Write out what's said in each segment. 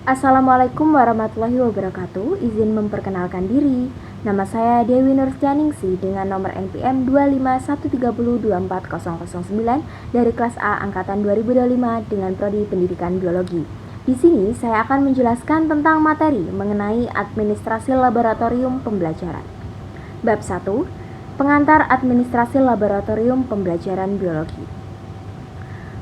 Assalamualaikum warahmatullahi wabarakatuh. Izin memperkenalkan diri. Nama saya Dewi Nurstianingsi dengan nomor NPM 25130240009 dari kelas A angkatan 2025 dengan prodi Pendidikan Biologi. Di sini saya akan menjelaskan tentang materi mengenai administrasi laboratorium pembelajaran. Bab 1, Pengantar Administrasi Laboratorium Pembelajaran Biologi.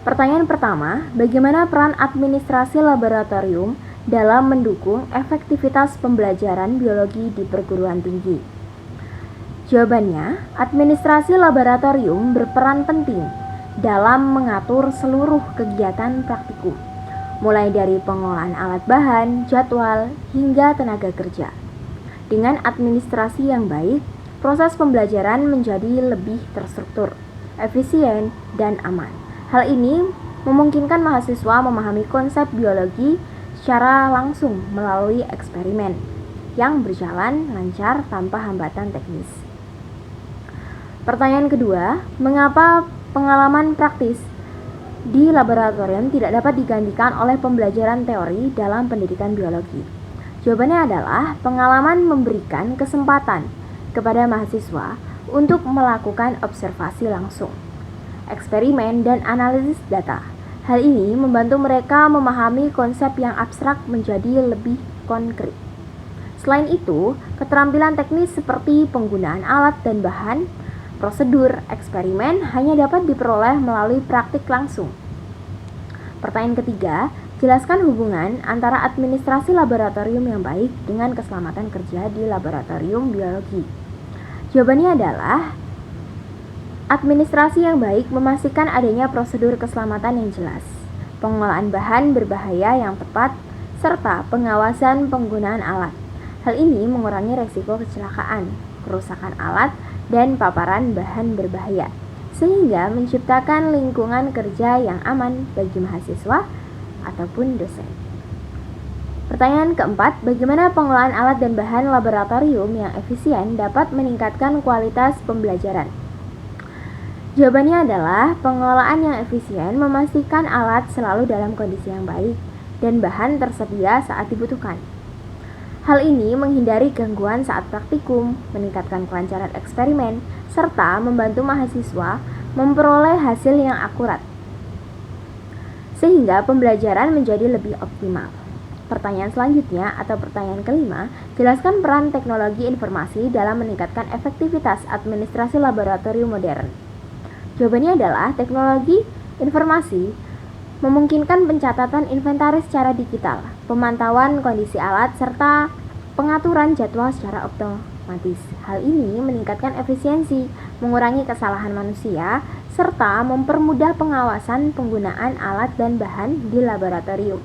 Pertanyaan pertama, bagaimana peran administrasi laboratorium dalam mendukung efektivitas pembelajaran biologi di perguruan tinggi? Jawabannya, administrasi laboratorium berperan penting dalam mengatur seluruh kegiatan praktikum, mulai dari pengolahan alat bahan, jadwal, hingga tenaga kerja. Dengan administrasi yang baik, proses pembelajaran menjadi lebih terstruktur, efisien, dan aman. Hal ini memungkinkan mahasiswa memahami konsep biologi secara langsung melalui eksperimen yang berjalan lancar tanpa hambatan teknis. Pertanyaan kedua, mengapa pengalaman praktis di laboratorium tidak dapat digantikan oleh pembelajaran teori dalam pendidikan biologi? Jawabannya adalah pengalaman memberikan kesempatan kepada mahasiswa untuk melakukan observasi langsung, eksperimen, dan analisis data. Hal ini membantu mereka memahami konsep yang abstrak menjadi lebih konkret. Selain itu, keterampilan teknis seperti penggunaan alat dan bahan, prosedur, eksperimen hanya dapat diperoleh melalui praktik langsung. Pertanyaan ketiga, jelaskan hubungan antara administrasi laboratorium yang baik dengan keselamatan kerja di laboratorium biologi. Jawabannya adalah administrasi yang baik memastikan adanya prosedur keselamatan yang jelas, pengolahan bahan berbahaya yang tepat, serta pengawasan penggunaan alat. Hal ini mengurangi resiko kecelakaan, kerusakan alat, dan paparan bahan berbahaya, sehingga menciptakan lingkungan kerja yang aman bagi mahasiswa ataupun dosen. Pertanyaan keempat, bagaimana pengolahan alat dan bahan laboratorium yang efisien dapat meningkatkan kualitas pembelajaran? Jawabannya adalah pengolahan yang efisien memastikan alat selalu dalam kondisi yang baik dan bahan tersedia saat dibutuhkan. Hal ini menghindari gangguan saat praktikum, meningkatkan kelancaran eksperimen, serta membantu mahasiswa memperoleh hasil yang akurat, sehingga pembelajaran menjadi lebih optimal. Pertanyaan selanjutnya atau pertanyaan kelima, jelaskan peran teknologi informasi dalam meningkatkan efektivitas administrasi laboratorium modern. Jawabannya adalah teknologi informasi memungkinkan pencatatan inventaris secara digital, pemantauan kondisi alat, serta pengaturan jadwal secara otomatis. Hal ini meningkatkan efisiensi, mengurangi kesalahan manusia, serta mempermudah pengawasan penggunaan alat dan bahan di laboratorium.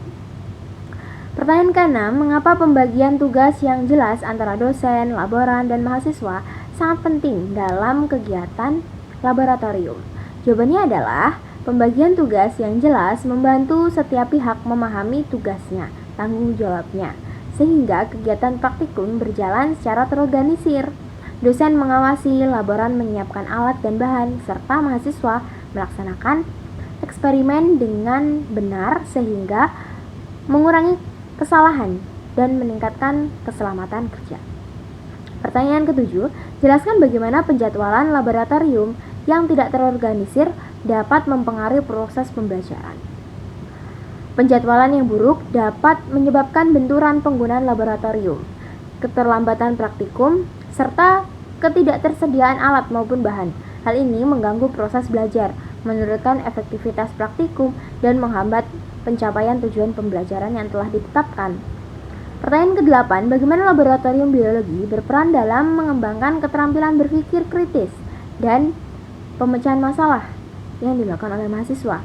Pertanyaan ke-6, mengapa pembagian tugas yang jelas antara dosen, laboran, dan mahasiswa sangat penting dalam kegiatan laboratorium? Jawabannya adalah pembagian tugas yang jelas membantu setiap pihak memahami tugasnya, tanggung jawabnya, sehingga kegiatan praktikum berjalan secara terorganisir. Dosen mengawasi, laboran menyiapkan alat dan bahan, serta mahasiswa melaksanakan eksperimen dengan benar sehingga mengurangi kesalahan dan meningkatkan keselamatan kerja. Pertanyaan ke-7, jelaskan bagaimana penjadwalan laboratorium yang tidak terorganisir dapat mempengaruhi proses pembelajaran. Penjadwalan yang buruk dapat menyebabkan benturan penggunaan laboratorium, keterlambatan praktikum, serta ketidaktersediaan alat maupun bahan. Hal ini mengganggu proses belajar, menurunkan efektivitas praktikum, dan menghambat pencapaian tujuan pembelajaran yang telah ditetapkan. Pertanyaan ke-8, bagaimana laboratorium biologi berperan dalam mengembangkan keterampilan berpikir kritis dan pemecahan masalah yang dilakukan oleh mahasiswa?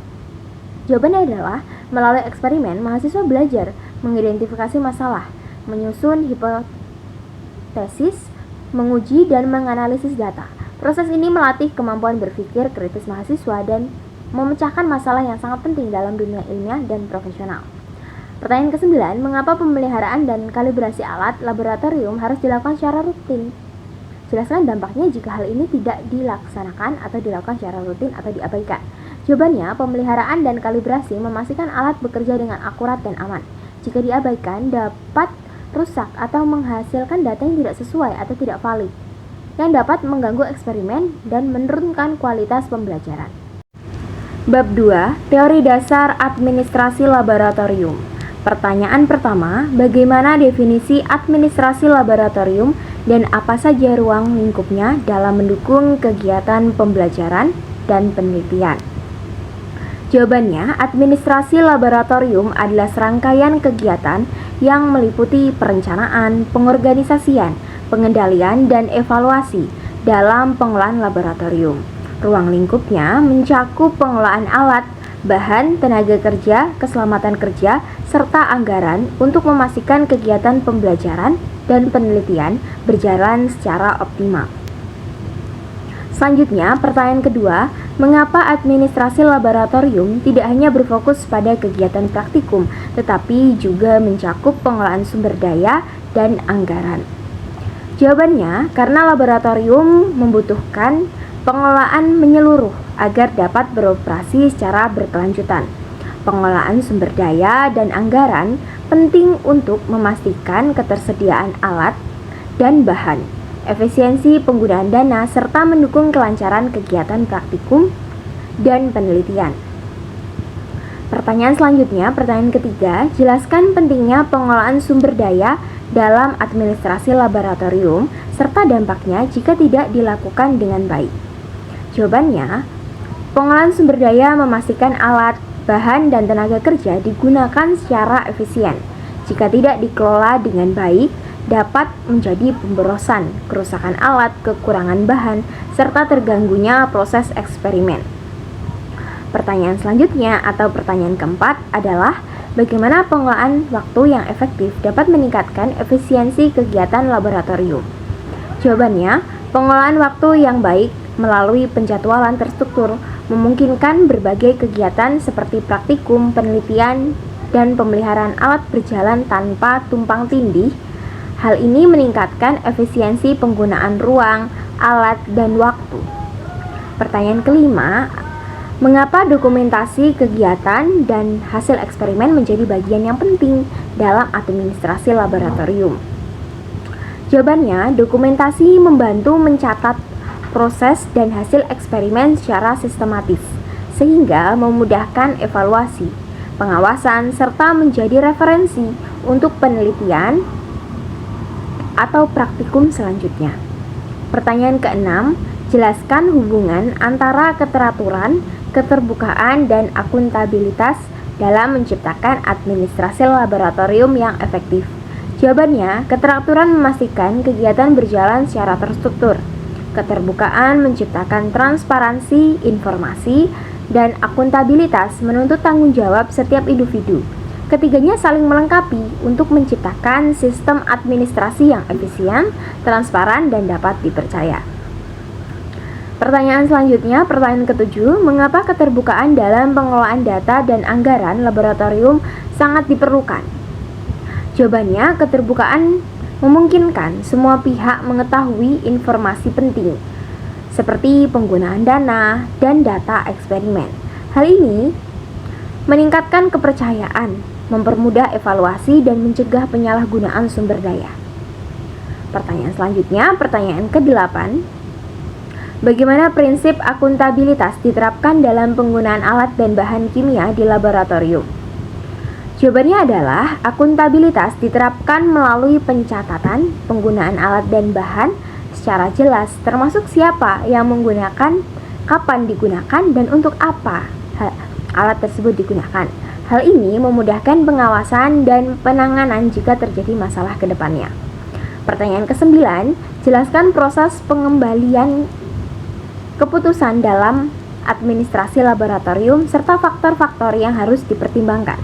Jawabannya adalah melalui eksperimen, mahasiswa belajar mengidentifikasi masalah, menyusun hipotesis, menguji dan menganalisis data. Proses ini melatih kemampuan berpikir kritis mahasiswa dan memecahkan masalah yang sangat penting dalam dunia ilmiah dan profesional. Pertanyaan ke-9, mengapa pemeliharaan dan kalibrasi alat laboratorium harus dilakukan secara rutin? Jelaskan dampaknya jika hal ini tidak dilaksanakan atau dilakukan secara rutin atau diabaikan. Jawabannya, pemeliharaan dan kalibrasi memastikan alat bekerja dengan akurat dan aman. Jika diabaikan, dapat rusak atau menghasilkan data yang tidak sesuai atau tidak valid, yang dapat mengganggu eksperimen dan menurunkan kualitas pembelajaran. Bab 2. Teori dasar administrasi laboratorium. Pertanyaan pertama, bagaimana definisi administrasi laboratorium dan apa saja ruang lingkupnya dalam mendukung kegiatan pembelajaran dan penelitian? Jawabannya, administrasi laboratorium adalah serangkaian kegiatan yang meliputi perencanaan, pengorganisasian, pengendalian, dan evaluasi dalam pengolahan laboratorium. Ruang lingkupnya mencakup pengelolaan alat, bahan, tenaga kerja, keselamatan kerja, serta anggaran untuk memastikan kegiatan pembelajaran dan penelitian berjalan secara optimal. Selanjutnya, pertanyaan kedua, mengapa administrasi laboratorium tidak hanya berfokus pada kegiatan praktikum, tetapi juga mencakup pengelolaan sumber daya dan anggaran? Jawabannya, karena laboratorium membutuhkan pengelolaan menyeluruh agar dapat beroperasi secara berkelanjutan. Pengelolaan sumber daya dan anggaran penting untuk memastikan ketersediaan alat dan bahan, efisiensi penggunaan dana, serta mendukung kelancaran kegiatan praktikum dan penelitian. Pertanyaan selanjutnya, pertanyaan ketiga, jelaskan pentingnya pengelolaan sumber daya dalam administrasi laboratorium serta dampaknya jika tidak dilakukan dengan baik. Jawabannya, pengelolaan sumber daya memastikan alat, bahan, dan tenaga kerja digunakan secara efisien. Jika tidak dikelola dengan baik, dapat menjadi pemborosan, kerusakan alat, kekurangan bahan, serta terganggunya proses eksperimen. Pertanyaan selanjutnya atau pertanyaan keempat adalah bagaimana pengelolaan waktu yang efektif dapat meningkatkan efisiensi kegiatan laboratorium? Jawabannya, pengelolaan waktu yang baik melalui penjadwalan terstruktur memungkinkan berbagai kegiatan seperti praktikum, penelitian, dan pemeliharaan alat berjalan tanpa tumpang tindih. Hal ini meningkatkan efisiensi penggunaan ruang, alat, dan waktu. Pertanyaan kelima, mengapa dokumentasi kegiatan dan hasil eksperimen menjadi bagian yang penting dalam administrasi laboratorium? Jawabannya, dokumentasi membantu mencatat proses dan hasil eksperimen secara sistematis, sehingga memudahkan evaluasi, pengawasan, serta menjadi referensi untuk penelitian atau praktikum selanjutnya. Pertanyaan keenam, jelaskan hubungan antara keteraturan, keterbukaan, dan akuntabilitas dalam menciptakan administrasi laboratorium yang efektif. Jawabannya, keteraturan memastikan kegiatan berjalan secara terstruktur. Keterbukaan menciptakan transparansi informasi, dan akuntabilitas menuntut tanggung jawab setiap individu. Ketiganya saling melengkapi untuk menciptakan sistem administrasi yang efisien, transparan, dan dapat dipercaya. Pertanyaan selanjutnya, pertanyaan ketujuh, mengapa keterbukaan dalam pengelolaan data dan anggaran laboratorium sangat diperlukan? Jawabannya, keterbukaan memungkinkan semua pihak mengetahui informasi penting, seperti penggunaan dana dan data eksperimen. Hal ini meningkatkan kepercayaan, mempermudah evaluasi, dan mencegah penyalahgunaan sumber daya. Pertanyaan selanjutnya, pertanyaan ke-8. Bagaimana prinsip akuntabilitas diterapkan dalam penggunaan alat dan bahan kimia di laboratorium? Jawabannya adalah akuntabilitas diterapkan melalui pencatatan penggunaan alat dan bahan secara jelas, termasuk siapa yang menggunakan, kapan digunakan, dan untuk apa alat tersebut digunakan. Hal ini memudahkan pengawasan dan penanganan jika terjadi masalah ke depannya. Pertanyaan ke-9, jelaskan proses pengembalian keputusan dalam administrasi laboratorium serta faktor-faktor yang harus dipertimbangkan.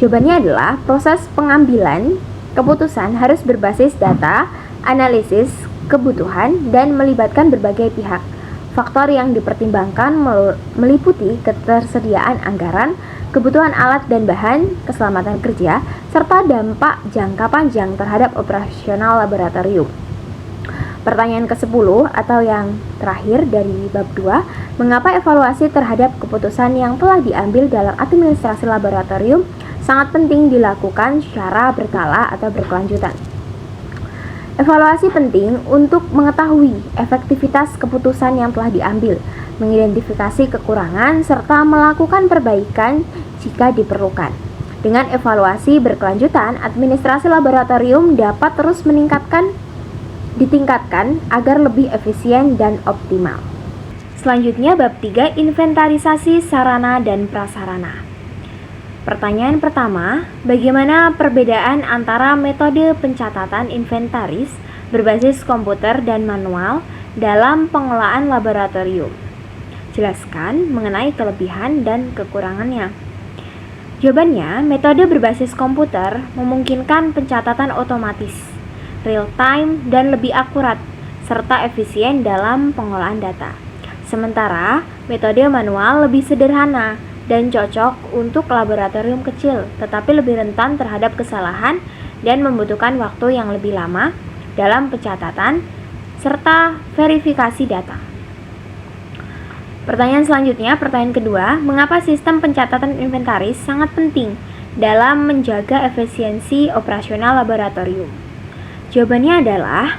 Jawabannya adalah proses pengambilan keputusan harus berbasis data, analisis kebutuhan, dan melibatkan berbagai pihak. Faktor yang dipertimbangkan meliputi ketersediaan anggaran, kebutuhan alat dan bahan, keselamatan kerja, serta dampak jangka panjang terhadap operasional laboratorium. Pertanyaan ke-10 atau yang terakhir dari bab 2, mengapa evaluasi terhadap keputusan yang telah diambil dalam administrasi laboratorium sangat penting dilakukan secara berkala atau berkelanjutan. Evaluasi penting untuk mengetahui efektivitas keputusan yang telah diambil, mengidentifikasi kekurangan, serta melakukan perbaikan jika diperlukan. Dengan evaluasi berkelanjutan, administrasi laboratorium dapat terus ditingkatkan agar lebih efisien dan optimal. Selanjutnya bab 3, inventarisasi sarana dan prasarana. Pertanyaan pertama, bagaimana perbedaan antara metode pencatatan inventaris berbasis komputer dan manual dalam pengelolaan laboratorium? Jelaskan mengenai kelebihan dan kekurangannya. Jawabannya, metode berbasis komputer memungkinkan pencatatan otomatis, real time, dan lebih akurat, serta efisien dalam pengolahan data. Sementara, metode manual lebih sederhana dan cocok untuk laboratorium kecil, tetapi lebih rentan terhadap kesalahan dan membutuhkan waktu yang lebih lama dalam pencatatan serta verifikasi data. Pertanyaan selanjutnya, pertanyaan kedua, mengapa sistem pencatatan inventaris sangat penting dalam menjaga efisiensi operasional laboratorium? Jawabannya adalah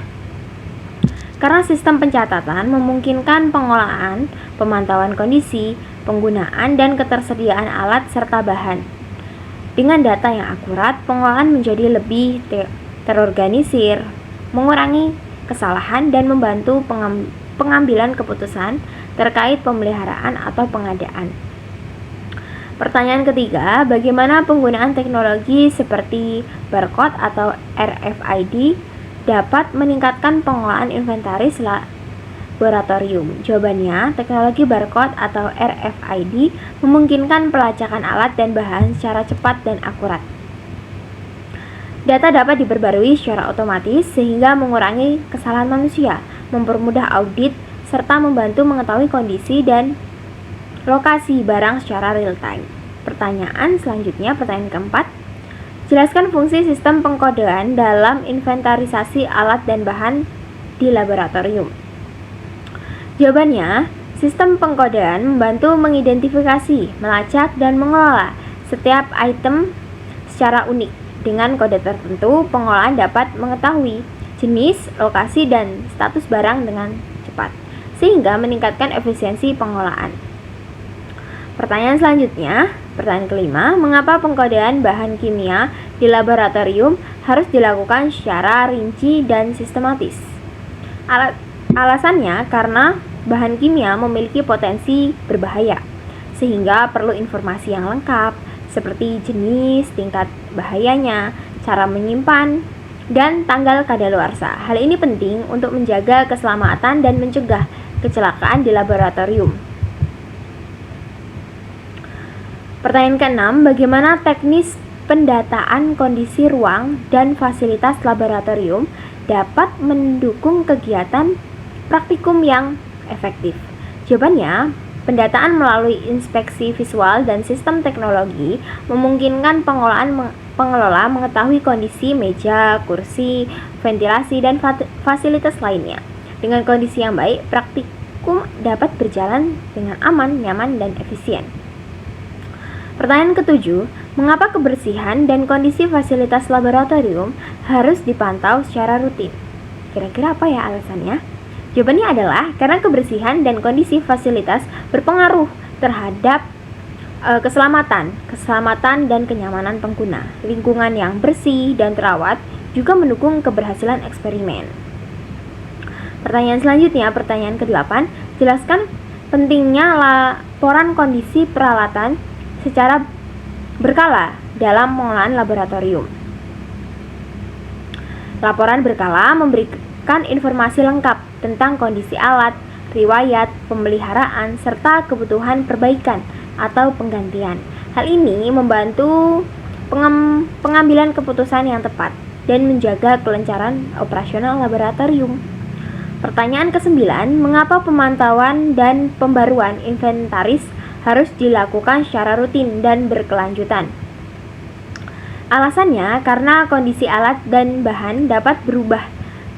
karena sistem pencatatan memungkinkan pengolahan, pemantauan kondisi, penggunaan dan ketersediaan alat serta bahan. Dengan data yang akurat, pengolahan menjadi lebih terorganisir, mengurangi kesalahan dan membantu pengambilan keputusan terkait pemeliharaan atau pengadaan. Pertanyaan ketiga, bagaimana penggunaan teknologi seperti barcode atau RFID dapat meningkatkan pengolahan inventaris laboratorium? Jawabannya, teknologi barcode atau RFID memungkinkan pelacakan alat dan bahan secara cepat dan akurat. Data dapat diperbarui secara otomatis sehingga mengurangi kesalahan manusia, mempermudah audit, serta membantu mengetahui kondisi dan lokasi barang secara real time. Pertanyaan selanjutnya, pertanyaan keempat, jelaskan fungsi sistem pengkodean dalam inventarisasi alat dan bahan di laboratorium. Jawabannya, sistem pengkodean membantu mengidentifikasi, melacak, dan mengelola setiap item secara unik. Dengan kode tertentu, pengolahan dapat mengetahui jenis, lokasi, dan status barang dengan cepat, sehingga meningkatkan efisiensi pengolahan. Pertanyaan selanjutnya, pertanyaan kelima, mengapa pengkodean bahan kimia di laboratorium harus dilakukan secara rinci dan sistematis? Alasannya karena bahan kimia memiliki potensi berbahaya, sehingga perlu informasi yang lengkap seperti jenis, tingkat bahayanya, cara menyimpan, dan tanggal kadaluarsa. Hal ini penting untuk menjaga keselamatan dan mencegah kecelakaan di laboratorium. Pertanyaan keenam, bagaimana teknis pendataan kondisi ruang dan fasilitas laboratorium dapat mendukung kegiatan praktikum yang efektif? Jawabannya, pendataan melalui inspeksi visual dan sistem teknologi memungkinkan pengelola mengetahui kondisi meja, kursi, ventilasi, dan fasilitas lainnya. Dengan kondisi yang baik, praktikum dapat berjalan dengan aman, nyaman, dan efisien. Pertanyaan ketujuh, mengapa kebersihan dan kondisi fasilitas laboratorium harus dipantau secara rutin? Kira-kira apa ya alasannya? Jawabannya adalah karena kebersihan dan kondisi fasilitas berpengaruh terhadap keselamatan dan kenyamanan pengguna. Lingkungan yang bersih dan terawat juga mendukung keberhasilan eksperimen. Pertanyaan selanjutnya, pertanyaan ke-8, jelaskan pentingnya laporan kondisi peralatan secara berkala dalam pengolahan laboratorium. Laporan berkala memberikan informasi lengkap tentang kondisi alat, riwayat, pemeliharaan, serta kebutuhan perbaikan atau penggantian. Hal ini membantu pengambilan keputusan yang tepat dan menjaga kelancaran operasional laboratorium. Pertanyaan ke-9, mengapa pemantauan dan pembaruan inventaris harus dilakukan secara rutin dan berkelanjutan? Alasannya karena kondisi alat dan bahan dapat berubah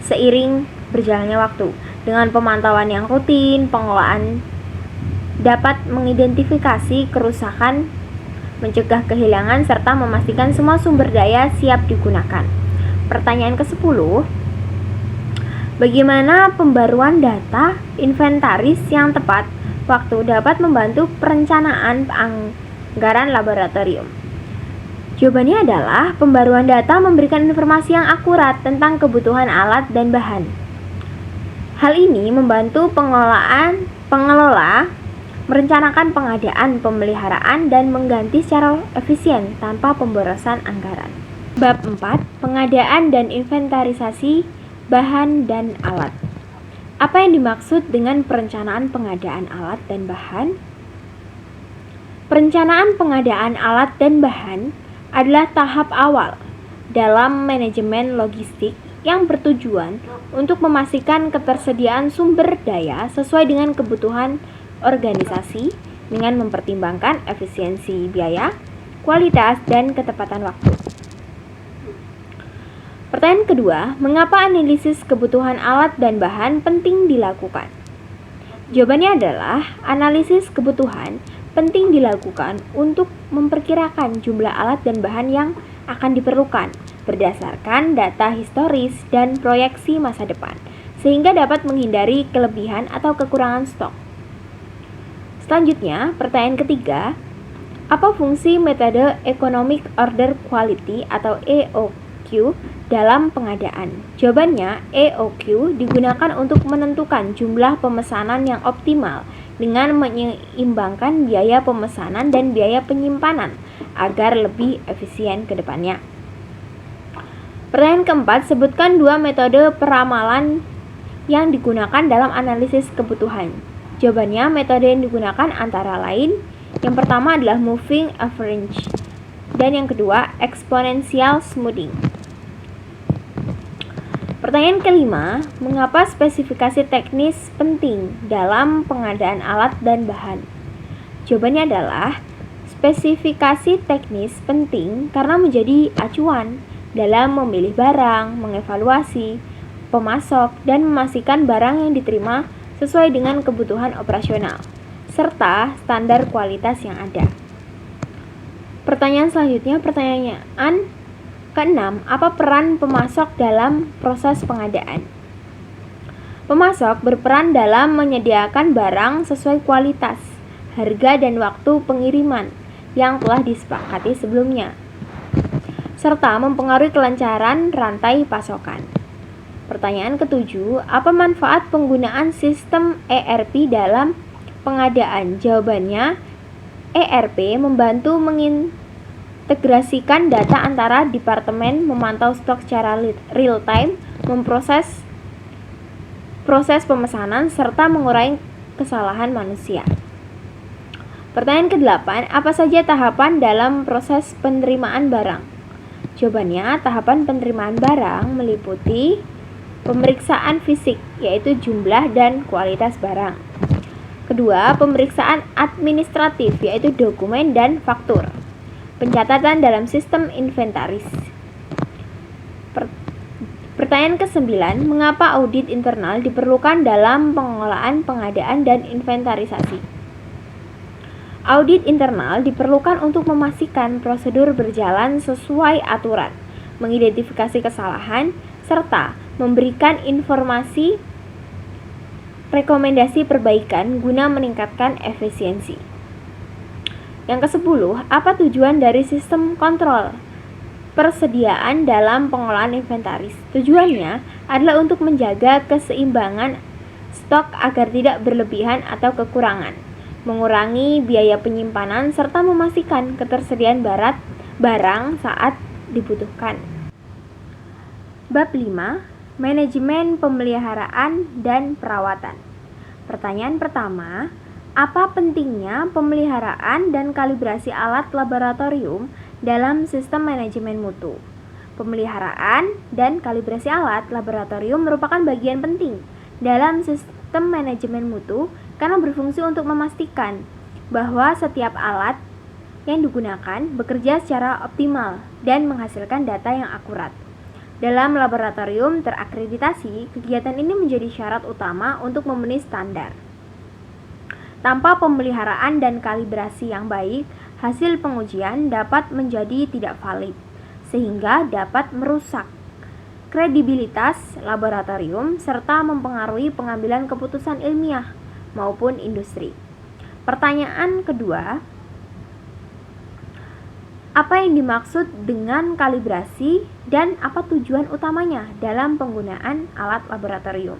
seiring berjalannya waktu. Dengan pemantauan yang rutin, pengelolaan dapat mengidentifikasi kerusakan mencegah kehilangan serta memastikan semua sumber daya siap digunakan. Pertanyaan ke-10, bagaimana pembaruan data inventaris yang tepat waktu dapat membantu perencanaan anggaran laboratorium? Jawabannya adalah pembaruan data memberikan informasi yang akurat tentang kebutuhan alat dan bahan. Hal ini membantu pengelola merencanakan pengadaan, pemeliharaan, dan mengganti secara efisien tanpa pemborosan anggaran. Bab 4, pengadaan dan inventarisasi bahan dan alat. Apa yang dimaksud dengan perencanaan pengadaan alat dan bahan? Perencanaan pengadaan alat dan bahan adalah tahap awal dalam manajemen logistik yang bertujuan untuk memastikan ketersediaan sumber daya sesuai dengan kebutuhan organisasi dengan mempertimbangkan efisiensi biaya, kualitas, dan ketepatan waktu. Pertanyaan kedua, mengapa analisis kebutuhan alat dan bahan penting dilakukan? Jawabannya adalah analisis kebutuhan penting dilakukan untuk memperkirakan jumlah alat dan bahan yang akan diperlukan berdasarkan data historis dan proyeksi masa depan, sehingga dapat menghindari kelebihan atau kekurangan stok. Selanjutnya, pertanyaan ketiga, apa fungsi metode Economic Order Quality atau EOQ dalam pengadaan? Jawabannya, EOQ digunakan untuk menentukan jumlah pemesanan yang optimal dengan menyeimbangkan biaya pemesanan dan biaya penyimpanan agar lebih efisien ke depannya. Pertanyaan keempat, sebutkan 2 metode peramalan yang digunakan dalam analisis kebutuhan. Jawabannya, metode yang digunakan antara lain, yang pertama adalah moving average dan yang kedua exponential smoothing. Pertanyaan kelima, mengapa spesifikasi teknis penting dalam pengadaan alat dan bahan? Jawabannya adalah spesifikasi teknis penting karena menjadi acuan dalam memilih barang, mengevaluasi, pemasok, dan memastikan barang yang diterima sesuai dengan kebutuhan operasional, serta standar kualitas yang ada. Pertanyaan selanjutnya, pertanyaan keenam, apa peran pemasok dalam proses pengadaan? Pemasok berperan dalam menyediakan barang sesuai kualitas, harga, dan waktu pengiriman yang telah disepakati sebelumnya, serta mempengaruhi kelancaran rantai pasokan. Pertanyaan ketujuh, apa manfaat penggunaan sistem ERP dalam pengadaan? Jawabannya, ERP membantu mengintegrasikan data antara departemen, memantau stok secara real time, memproses proses pemesanan, serta mengurangi kesalahan manusia. Pertanyaan ke-8, apa saja tahapan dalam proses penerimaan barang? Jawabannya, tahapan penerimaan barang meliputi pemeriksaan fisik, yaitu jumlah dan kualitas barang. Kedua, pemeriksaan administratif, yaitu dokumen dan faktur. Pencatatan dalam sistem inventaris. Pertanyaan ke-9, mengapa audit internal diperlukan dalam pengelolaan pengadaan dan inventarisasi? Audit internal diperlukan untuk memastikan prosedur berjalan sesuai aturan, mengidentifikasi kesalahan, serta memberikan informasi rekomendasi perbaikan guna meningkatkan efisiensi. Yang ke-10, apa tujuan dari sistem kontrol persediaan dalam pengelolaan inventaris? Tujuannya adalah untuk menjaga keseimbangan stok agar tidak berlebihan atau kekurangan, mengurangi biaya penyimpanan, serta memastikan ketersediaan barang saat dibutuhkan. Bab 5, manajemen pemeliharaan dan perawatan. Pertanyaan pertama, apa pentingnya pemeliharaan dan kalibrasi alat laboratorium dalam sistem manajemen mutu? Pemeliharaan dan kalibrasi alat laboratorium merupakan bagian penting dalam sistem manajemen mutu karena berfungsi untuk memastikan bahwa setiap alat yang digunakan bekerja secara optimal dan menghasilkan data yang akurat. Dalam laboratorium terakreditasi, kegiatan ini menjadi syarat utama untuk memenuhi standar. Tanpa pemeliharaan dan kalibrasi yang baik, hasil pengujian dapat menjadi tidak valid, sehingga dapat merusak kredibilitas laboratorium serta mempengaruhi pengambilan keputusan ilmiah maupun industri. Pertanyaan kedua, apa yang dimaksud dengan kalibrasi dan apa tujuan utamanya dalam penggunaan alat laboratorium?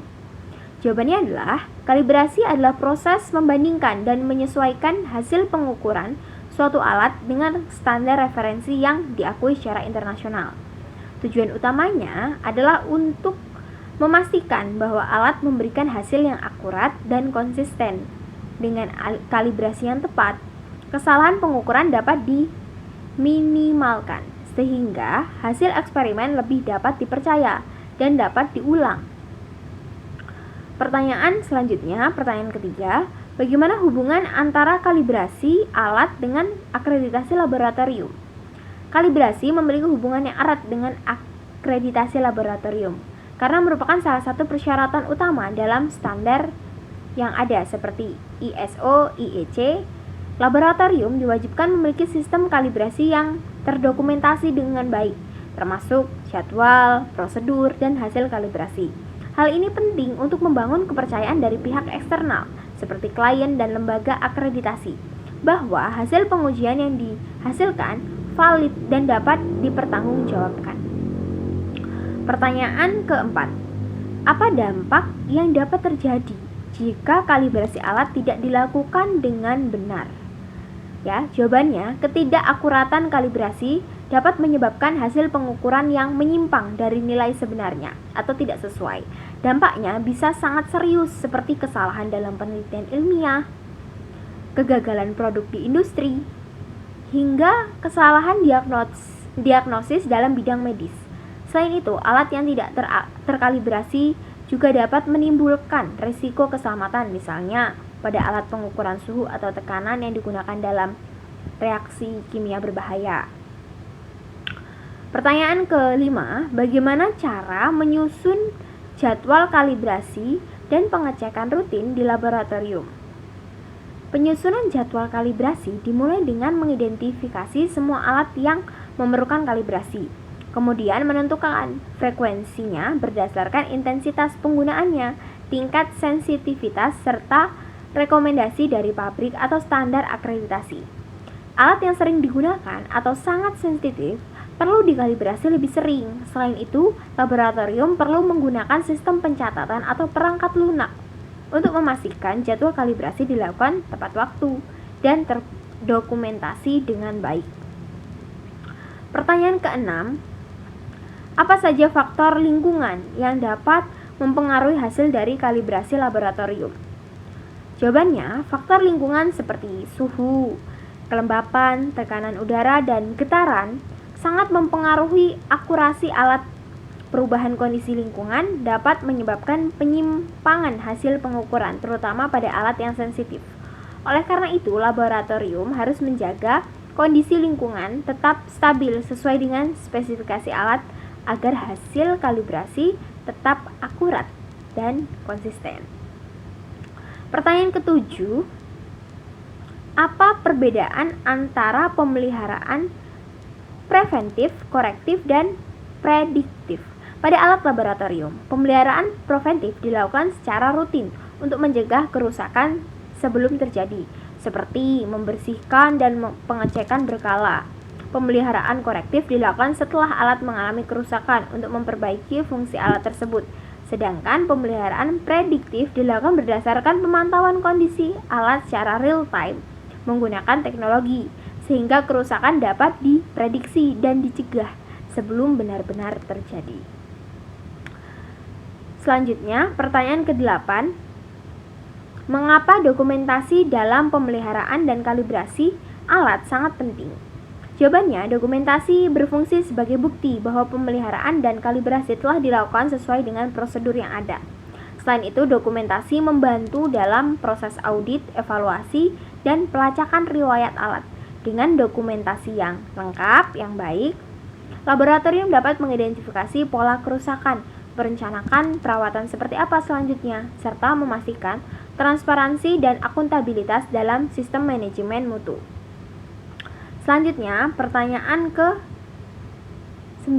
Jawabannya adalah, kalibrasi adalah proses membandingkan dan menyesuaikan hasil pengukuran suatu alat dengan standar referensi yang diakui secara internasional. Tujuan utamanya adalah untuk memastikan bahwa alat memberikan hasil yang akurat dan konsisten. Dengan kalibrasi yang tepat, kesalahan pengukuran dapat diminimalkan, sehingga hasil eksperimen lebih dapat dipercaya dan dapat diulang. Pertanyaan selanjutnya, pertanyaan ketiga, bagaimana hubungan antara kalibrasi alat dengan akreditasi laboratorium? Kalibrasi memiliki hubungan yang erat dengan akreditasi laboratorium karena merupakan salah satu persyaratan utama dalam standar yang ada seperti ISO, IEC. Laboratorium diwajibkan memiliki sistem kalibrasi yang terdokumentasi dengan baik, termasuk jadwal, prosedur, dan hasil kalibrasi. Hal ini penting untuk membangun kepercayaan dari pihak eksternal, seperti klien dan lembaga akreditasi, bahwa hasil pengujian yang dihasilkan valid dan dapat dipertanggungjawabkan. Pertanyaan keempat, apa dampak yang dapat terjadi jika kalibrasi alat tidak dilakukan dengan benar? Ya, jawabannya, ketidakakuratan kalibrasi dapat menyebabkan hasil pengukuran yang menyimpang dari nilai sebenarnya atau tidak sesuai. Dampaknya bisa sangat serius seperti kesalahan dalam penelitian ilmiah, kegagalan produk di industri, hingga kesalahan diagnosis dalam bidang medis. Selain itu, alat yang tidak terkalibrasi juga dapat menimbulkan risiko keselamatan, misalnya pada alat pengukuran suhu atau tekanan yang digunakan dalam reaksi kimia berbahaya. Pertanyaan kelima, bagaimana cara menyusun jadwal kalibrasi dan pengecekan rutin di laboratorium? Penyusunan jadwal kalibrasi dimulai dengan mengidentifikasi semua alat yang memerlukan kalibrasi, kemudian menentukan frekuensinya berdasarkan intensitas penggunaannya, tingkat sensitivitas, serta rekomendasi dari pabrik atau standar akreditasi. Alat yang sering digunakan atau sangat sensitif perlu dikalibrasi lebih sering. Selain itu, laboratorium perlu menggunakan sistem pencatatan atau perangkat lunak untuk memastikan jadwal kalibrasi dilakukan tepat waktu dan terdokumentasi dengan baik. Pertanyaan keenam, apa saja faktor lingkungan yang dapat mempengaruhi hasil dari kalibrasi laboratorium? Jawabannya, faktor lingkungan seperti suhu, kelembapan, tekanan udara, dan getaran sangat mempengaruhi akurasi alat. Perubahan kondisi lingkungan dapat menyebabkan penyimpangan hasil pengukuran, terutama pada alat yang sensitif. Oleh karena itu, laboratorium harus menjaga kondisi lingkungan tetap stabil sesuai dengan spesifikasi alat agar hasil kalibrasi tetap akurat dan konsisten. Pertanyaan ketujuh, apa perbedaan antara pemeliharaan preventif, korektif, dan prediktif? Pada alat laboratorium, pemeliharaan preventif dilakukan secara rutin untuk mencegah kerusakan sebelum terjadi, seperti membersihkan dan pengecekan berkala. Pemeliharaan korektif dilakukan setelah alat mengalami kerusakan untuk memperbaiki fungsi alat tersebut. Sedangkan pemeliharaan prediktif dilakukan berdasarkan pemantauan kondisi alat secara real time menggunakan teknologi, sehingga kerusakan dapat diprediksi dan dicegah sebelum benar-benar terjadi. Selanjutnya, pertanyaan ke-8. Mengapa dokumentasi dalam pemeliharaan dan kalibrasi alat sangat penting? Jawabannya, dokumentasi berfungsi sebagai bukti bahwa pemeliharaan dan kalibrasi telah dilakukan sesuai dengan prosedur yang ada. Selain itu, dokumentasi membantu dalam proses audit, evaluasi, dan pelacakan riwayat alat. Dengan dokumentasi yang lengkap, yang baik, laboratorium dapat mengidentifikasi pola kerusakan, merencanakan perawatan seperti apa selanjutnya, serta memastikan transparansi dan akuntabilitas dalam sistem manajemen mutu. Selanjutnya, pertanyaan ke-9.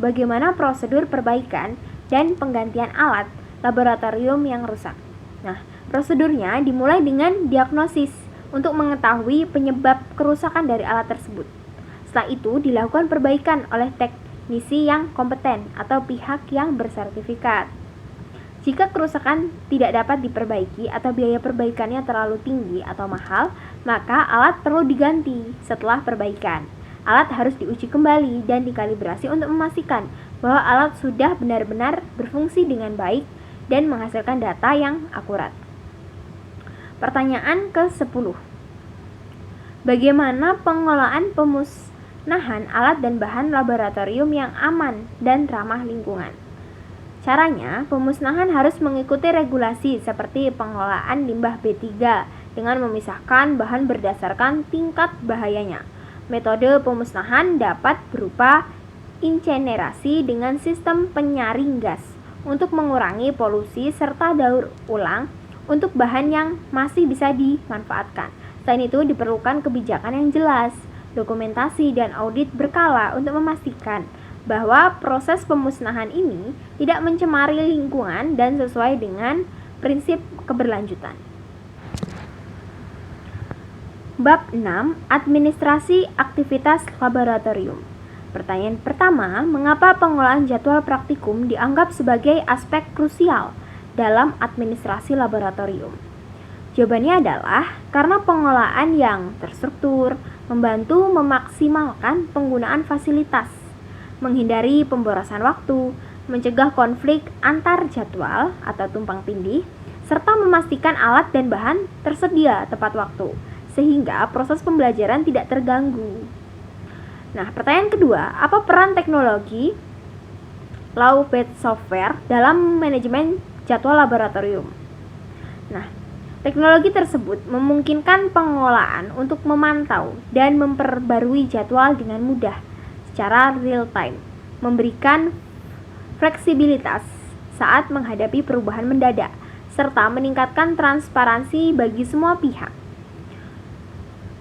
Bagaimana prosedur perbaikan dan penggantian alat laboratorium yang rusak? Nah, prosedurnya dimulai dengan diagnosis untuk mengetahui penyebab kerusakan dari alat tersebut. Setelah itu, dilakukan perbaikan oleh teknisi yang kompeten atau pihak yang bersertifikat. Jika kerusakan tidak dapat diperbaiki atau biaya perbaikannya terlalu tinggi atau mahal, maka alat perlu diganti setelah perbaikan. Alat harus diuji kembali dan dikalibrasi untuk memastikan bahwa alat sudah benar-benar berfungsi dengan baik dan menghasilkan data yang akurat. Pertanyaan ke-10. Bagaimana pengelolaan pemusnahan alat dan bahan laboratorium yang aman dan ramah lingkungan? Caranya, pemusnahan harus mengikuti regulasi seperti pengelolaan limbah B3 dengan memisahkan bahan berdasarkan tingkat bahayanya. Metode pemusnahan dapat berupa insinerasi dengan sistem penyaring gas untuk mengurangi polusi serta daur ulang untuk bahan yang masih bisa dimanfaatkan. Selain itu, diperlukan kebijakan yang jelas, dokumentasi, dan audit berkala untuk memastikan bahwa proses pemusnahan ini tidak mencemari lingkungan dan sesuai dengan prinsip keberlanjutan. Bab 6. Administrasi aktivitas laboratorium. Pertanyaan pertama, mengapa pengolahan jadwal praktikum dianggap sebagai aspek krusial dalam administrasi laboratorium? Jawabannya adalah karena pengolahan yang terstruktur membantu memaksimalkan penggunaan fasilitas, menghindari pemborosan waktu, mencegah konflik antar jadwal atau tumpang tindih, serta memastikan alat dan bahan tersedia tepat waktu, sehingga proses pembelajaran tidak terganggu. Nah, pertanyaan kedua, apa peran teknologi law-based software dalam manajemen jadwal laboratorium? Nah, teknologi tersebut memungkinkan pengolahan untuk memantau dan memperbarui jadwal dengan mudah secara real time, memberikan fleksibilitas saat menghadapi perubahan mendadak, serta meningkatkan transparansi bagi semua pihak.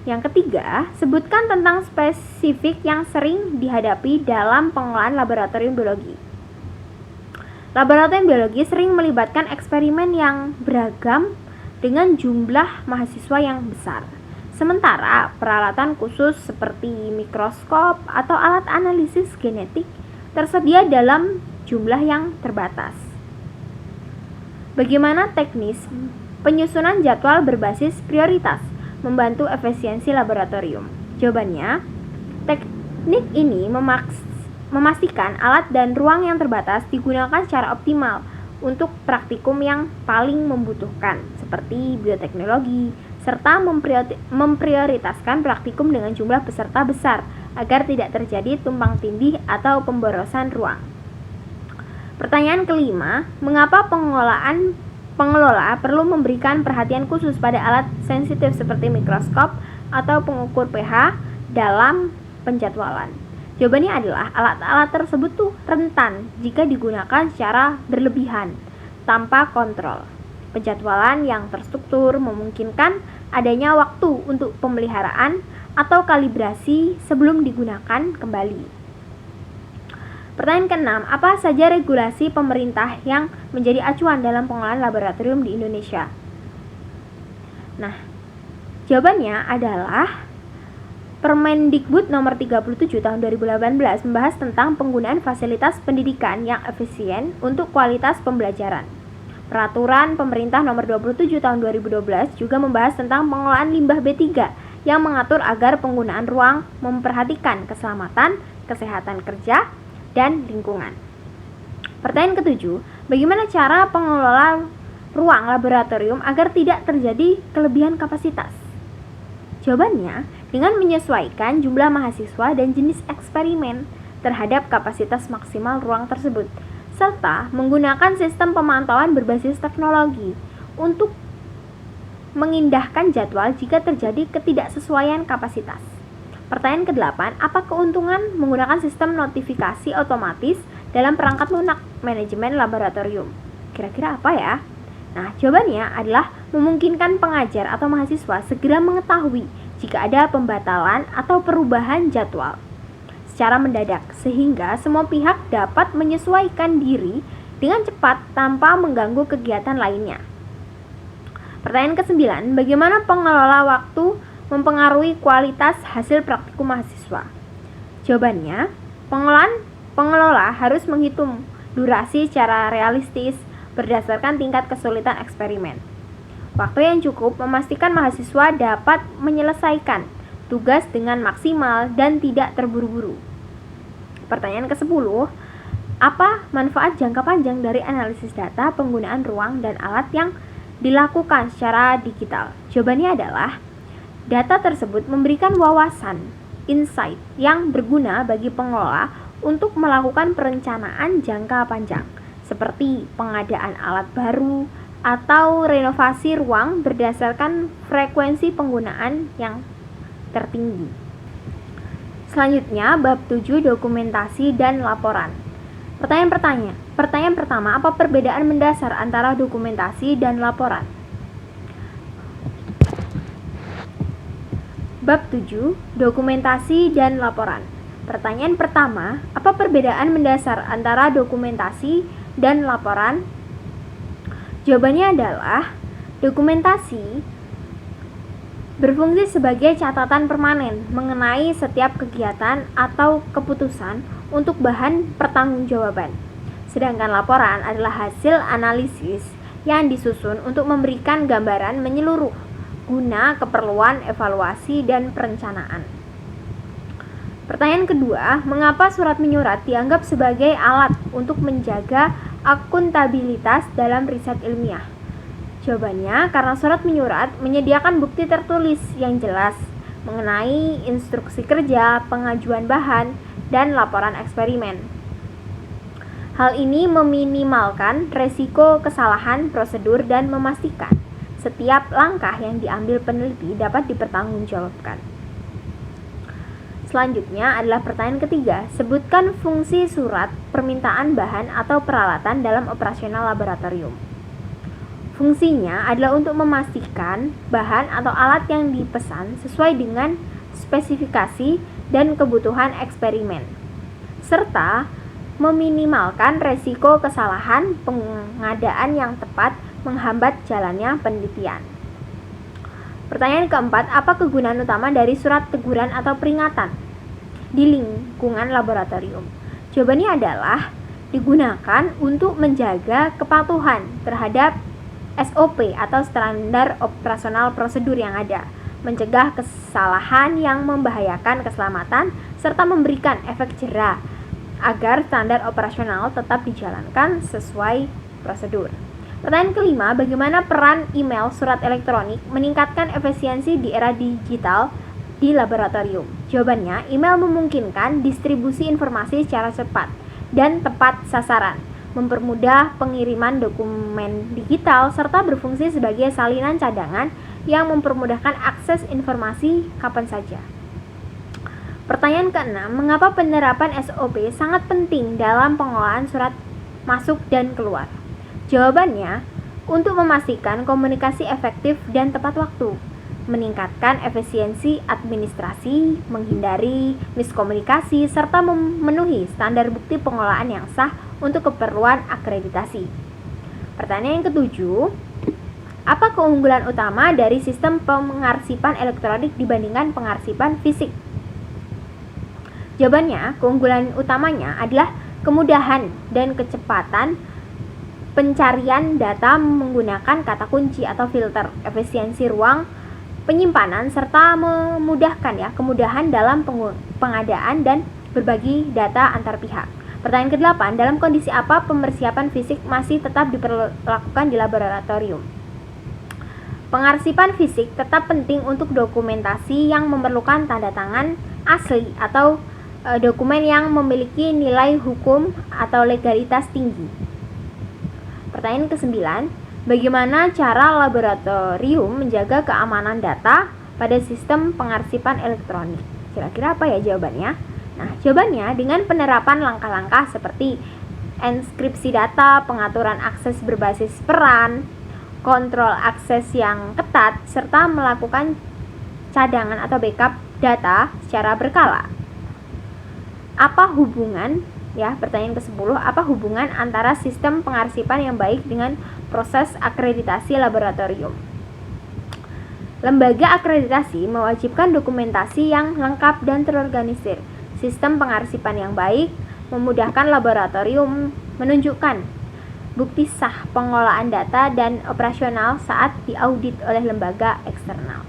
Yang ketiga, sebutkan tentang spesifik yang sering dihadapi dalam pengolahan laboratorium biologi. Laboratorium biologi sering melibatkan eksperimen yang beragam dengan jumlah mahasiswa yang besar. Sementara peralatan khusus seperti mikroskop atau alat analisis genetik tersedia dalam jumlah yang terbatas. Bagaimana teknis penyusunan jadwal berbasis prioritas membantu efisiensi laboratorium? Jawabannya, teknik ini memastikan alat dan ruang yang terbatas digunakan secara optimal untuk praktikum yang paling membutuhkan, seperti bioteknologi, serta memprioritaskan praktikum dengan jumlah peserta besar agar tidak terjadi tumpang tindih atau pemborosan ruang. Pertanyaan kelima, mengapa pengelola perlu memberikan perhatian khusus pada alat sensitif seperti mikroskop atau pengukur pH dalam penjadwalan? Jawabannya adalah alat-alat tersebut rentan jika digunakan secara berlebihan tanpa kontrol. Penjadwalan yang terstruktur memungkinkan adanya waktu untuk pemeliharaan atau kalibrasi sebelum digunakan kembali. Pertanyaan ke-6, apa saja regulasi pemerintah yang menjadi acuan dalam pengolahan laboratorium di Indonesia? Nah, jawabannya adalah Permendikbud nomor 37 tahun 2018 membahas tentang penggunaan fasilitas pendidikan yang efisien untuk kualitas pembelajaran. Peraturan pemerintah nomor 27 tahun 2012 juga membahas tentang pengolahan limbah B3 yang mengatur agar penggunaan ruang memperhatikan keselamatan, kesehatan kerja, dan lingkungan. Pertanyaan ke-7, bagaimana cara pengelola ruang laboratorium agar tidak terjadi kelebihan kapasitas? Jawabannya, dengan menyesuaikan jumlah mahasiswa dan jenis eksperimen terhadap kapasitas maksimal ruang tersebut, serta menggunakan sistem pemantauan berbasis teknologi untuk mengindahkan jadwal jika terjadi ketidaksesuaian kapasitas. Pertanyaan ke-8, apa keuntungan menggunakan sistem notifikasi otomatis dalam perangkat lunak manajemen laboratorium? Kira-kira apa ya? Nah, jawabannya adalah memungkinkan pengajar atau mahasiswa segera mengetahui jika ada pembatalan atau perubahan jadwal secara mendadak, sehingga semua pihak dapat menyesuaikan diri dengan cepat tanpa mengganggu kegiatan lainnya. Pertanyaan ke-9, bagaimana pengelola waktu mempengaruhi kualitas hasil praktikum mahasiswa? Jawabannya, pengelola harus menghitung durasi secara realistis berdasarkan tingkat kesulitan eksperimen. Waktu yang cukup memastikan mahasiswa dapat menyelesaikan tugas dengan maksimal dan tidak terburu-buru. Pertanyaan ke-10, apa manfaat jangka panjang dari analisis data penggunaan ruang dan alat yang dilakukan secara digital? Jawabannya adalah, data tersebut memberikan wawasan, insight yang berguna bagi pengelola untuk melakukan perencanaan jangka panjang, seperti pengadaan alat baru atau renovasi ruang berdasarkan frekuensi penggunaan yang tertinggi. Selanjutnya, bab 7, dokumentasi dan laporan. Pertanyaan pertama, apa perbedaan mendasar antara dokumentasi dan laporan? Bab 7, dokumentasi dan laporan. Pertanyaan pertama, apa perbedaan mendasar antara dokumentasi dan laporan? Jawabannya adalah, dokumentasi berfungsi sebagai catatan permanen mengenai setiap kegiatan atau keputusan untuk bahan pertanggungjawaban. Sedangkan laporan adalah hasil analisis yang disusun untuk memberikan gambaran menyeluruh guna keperluan evaluasi dan perencanaan. Pertanyaan kedua, mengapa surat menyurat dianggap sebagai alat untuk menjaga akuntabilitas dalam riset ilmiah? Jawabannya, karena surat menyurat menyediakan bukti tertulis yang jelas mengenai instruksi kerja, pengajuan bahan, dan laporan eksperimen. Hal ini meminimalkan resiko kesalahan prosedur dan memastikan setiap langkah yang diambil peneliti dapat dipertanggungjawabkan. Selanjutnya adalah pertanyaan ketiga, sebutkan fungsi surat permintaan bahan atau peralatan dalam operasional laboratorium. Fungsinya adalah untuk memastikan bahan atau alat yang dipesan sesuai dengan spesifikasi dan kebutuhan eksperimen, serta meminimalkan resiko kesalahan pengadaan yang tepat menghambat jalannya penelitian. Pertanyaan keempat, apa kegunaan utama dari surat teguran atau peringatan di lingkungan laboratorium? Jawabannya adalah digunakan untuk menjaga kepatuhan terhadap SOP atau standar operasional prosedur yang ada, mencegah kesalahan yang membahayakan keselamatan, serta memberikan efek jera agar standar operasional tetap dijalankan sesuai prosedur. Pertanyaan kelima, bagaimana peran email surat elektronik meningkatkan efisiensi di era digital di laboratorium? Jawabannya, email memungkinkan distribusi informasi secara cepat dan tepat sasaran, mempermudah pengiriman dokumen digital, serta berfungsi sebagai salinan cadangan yang mempermudahkan akses informasi kapan saja. Pertanyaan keenam, mengapa penerapan SOP sangat penting dalam pengolahan surat masuk dan keluar? Jawabannya, untuk memastikan komunikasi efektif dan tepat waktu, meningkatkan efisiensi administrasi, menghindari miskomunikasi, serta memenuhi standar bukti pengolahan yang sah untuk keperluan akreditasi. Pertanyaan yang ketujuh, apa keunggulan utama dari sistem pengarsipan elektronik dibandingkan pengarsipan fisik? Jawabannya, keunggulan utamanya adalah kemudahan dan kecepatan pencarian data menggunakan kata kunci atau filter, efisiensi ruang penyimpanan, serta kemudahan dalam pengadaan dan berbagi data antar pihak. Pertanyaan ke-8, dalam kondisi apa pembersiapan fisik masih tetap diperlakukan di laboratorium? Pengarsipan fisik tetap penting untuk dokumentasi yang memerlukan tanda tangan asli atau dokumen yang memiliki nilai hukum atau legalitas tinggi. Pertanyaan ke-9, bagaimana cara laboratorium menjaga keamanan data pada sistem pengarsipan elektronik? Kira-kira apa ya jawabannya? Nah, jawabannya dengan penerapan langkah-langkah seperti enskripsi data, pengaturan akses berbasis peran, kontrol akses yang ketat, serta melakukan cadangan atau backup data secara berkala. Apa hubungan, pertanyaan ke-10, apa hubungan antara sistem pengarsipan yang baik dengan proses akreditasi laboratorium? Lembaga akreditasi mewajibkan dokumentasi yang lengkap dan terorganisir. Sistem pengarsipan yang baik memudahkan laboratorium menunjukkan bukti sah pengolahan data dan operasional saat diaudit oleh lembaga eksternal.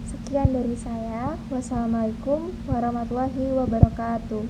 Sekian dari saya. Wassalamualaikum warahmatullahi wabarakatuh.